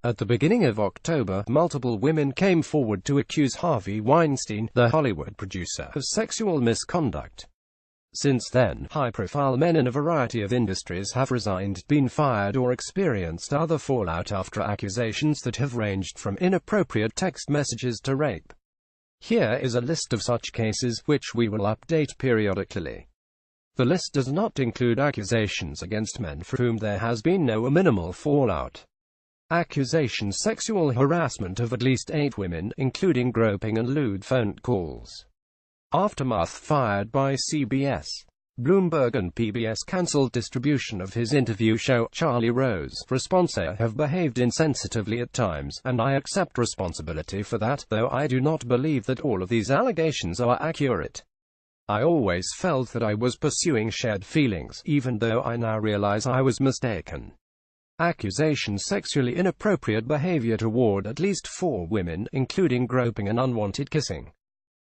At the beginning of October, multiple women came forward to accuse Harvey Weinstein, the Hollywood producer, of sexual misconduct. Since then, high-profile men in a variety of industries have resigned, been fired or experienced other fallout after accusations that have ranged from inappropriate text messages to rape. Here is a list of such cases, which we will update periodically. The list does not include accusations against men for whom there has been no or minimal fallout. Accusation: sexual harassment of at least 8 women, including groping and lewd phone calls. Aftermath: fired by CBS. Bloomberg and PBS cancelled distribution of his interview show, Charlie Rose. Response: I have behaved insensitively at times, and I accept responsibility for that, though I do not believe that all of these allegations are accurate. I always felt that I was pursuing shared feelings, even though I now realize I was mistaken. Accusation: sexually inappropriate behavior toward at least 4 women, including groping and unwanted kissing.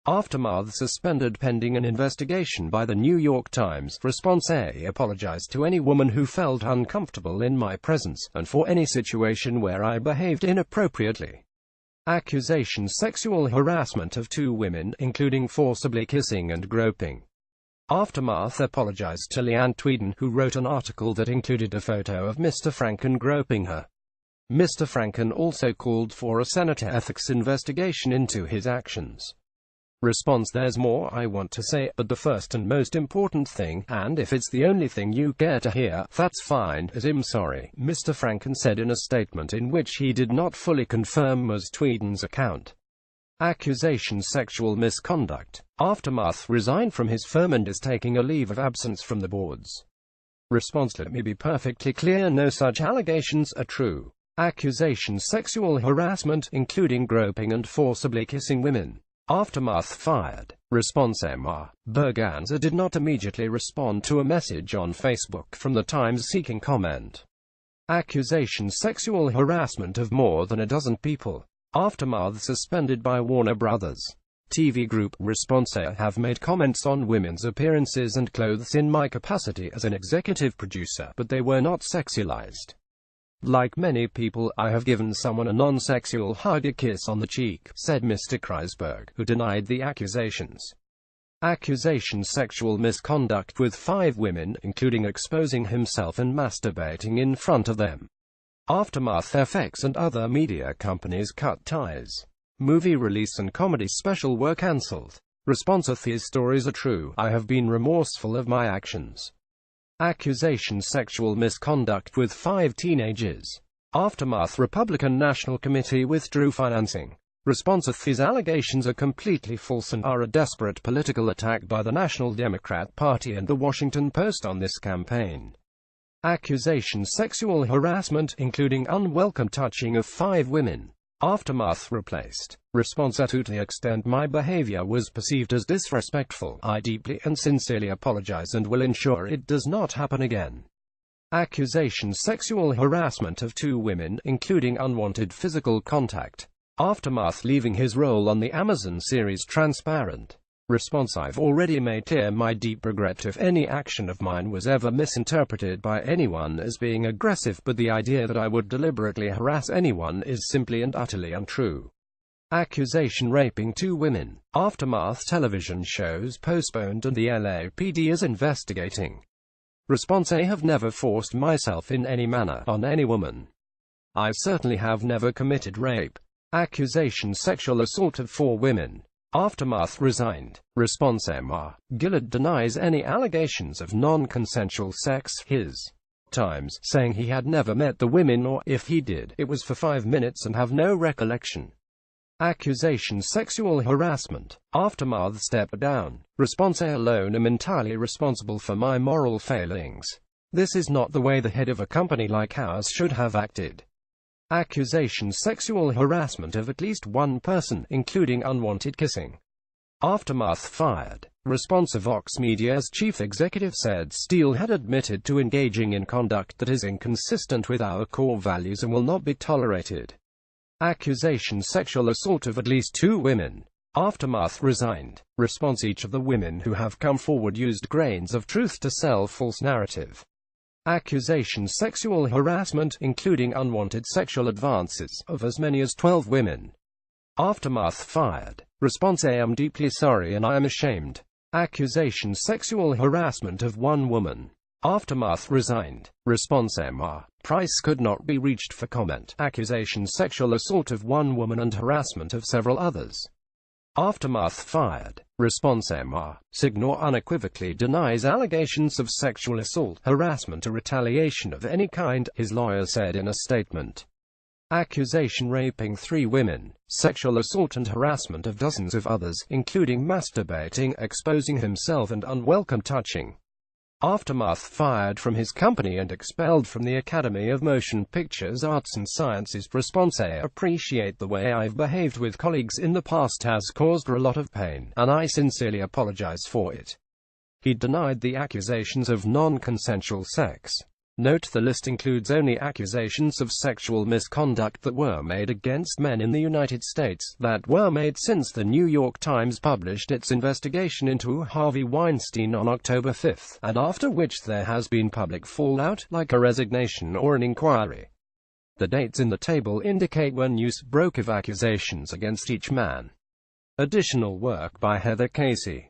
Aftermath: suspended pending an investigation by the New York Times. Response: I apologize to any woman who felt uncomfortable in my presence, and for any situation where I behaved inappropriately. Accusation: sexual harassment of 2 women, including forcibly kissing and groping. Aftermath: apologized to Leanne Tweeden, who wrote an article that included a photo of Mr. Franken groping her. Mr. Franken also called for a senator ethics investigation into his actions. Response: there's more I want to say, but the first and most important thing, and if it's the only thing you care to hear, that's fine, is I'm sorry, Mr. Franken said in a statement in which he did not fully confirm Ms. Tweeden's account. Accusation: sexual misconduct. Aftermath: resigned from his firm and is taking a leave of absence from the boards. Response: let me be perfectly clear, no such allegations are true. Accusation: sexual harassment, including groping and forcibly kissing women. Aftermath: fired. Response: Emma Berganza did not immediately respond to a message on Facebook from the Times seeking comment. Accusation: sexual harassment of more than a dozen people. Aftermath: suspended by Warner Brothers TV Group. Response: I have made comments on women's appearances and clothes in my capacity as an executive producer, but they were not sexualized. Like many people, I have given someone a non-sexual hug, a kiss on the cheek, said Mr. Kreisberg, who denied the accusations. Accusation: sexual misconduct with 5 women, including exposing himself and masturbating in front of them. Aftermath: FX and other media companies cut ties. Movie release and comedy special were cancelled. Response: if these stories are true, I have been remorseful of my actions. Accusation: sexual misconduct with 5 teenagers. Aftermath: Republican National Committee withdrew financing. Response: if these allegations are completely false and are a desperate political attack by the National Democrat Party and the Washington Post on this campaign. Accusation: sexual harassment, including unwelcome touching of 5 women. Aftermath: replaced. Response: to the extent my behavior was perceived as disrespectful, I deeply and sincerely apologize and will ensure it does not happen again. Accusation: sexual harassment of 2 women, including unwanted physical contact. Aftermath: leaving his role on the Amazon series Transparent. Response: I've already made clear my deep regret if any action of mine was ever misinterpreted by anyone as being aggressive, but the idea that I would deliberately harass anyone is simply and utterly untrue. Accusation: raping 2 women. Aftermath: television shows postponed and the LAPD is investigating. Response: I have never forced myself in any manner on any woman. I certainly have never committed rape. Accusation: sexual assault of 4 women. Aftermath: resigned. Response: Emma Gillard denies any allegations of non-consensual sex. His Times, saying he had never met the women, or, if he did, it was for 5 minutes and have no recollection. Accusation: sexual harassment. Aftermath: step down. Response: I alone am entirely responsible for my moral failings. This is not the way the head of a company like ours should have acted. Accusation: sexual harassment of at least 1 person, including unwanted kissing. Aftermath: fired. Response: Vox Media's chief executive said Steele had admitted to engaging in conduct that is inconsistent with our core values and will not be tolerated. Accusation: sexual assault of at least 2 women. Aftermath: resigned. Response: each of the women who have come forward used grains of truth to sell false narrative. Accusation sexual harassment, including unwanted sexual advances, of as many as 12 women. Aftermath fired. Response: I am deeply sorry and I am ashamed. Accusation sexual harassment of one woman. Aftermath resigned. Response: Price could not be reached for comment. Accusation sexual assault of one woman and harassment of several others. Aftermath fired. Response: Signor unequivocally denies allegations of sexual assault, harassment or retaliation of any kind, his lawyer said in a statement. Accusation raping 3 women, sexual assault and harassment of dozens of others, including masturbating, exposing himself and unwelcome touching. Aftermath fired from his company and expelled from the Academy of Motion Pictures Arts and Sciences. Response: I appreciate the way I've behaved with colleagues in the past has caused a lot of pain, and I sincerely apologize for it. He denied the accusations of non-consensual sex. Note: the list includes only accusations of sexual misconduct that were made against men in the United States, that were made since the New York Times published its investigation into Harvey Weinstein on October 5, and after which there has been public fallout, like a resignation or an inquiry. The dates in the table indicate when news broke of accusations against each man. Additional work by Heather Casey.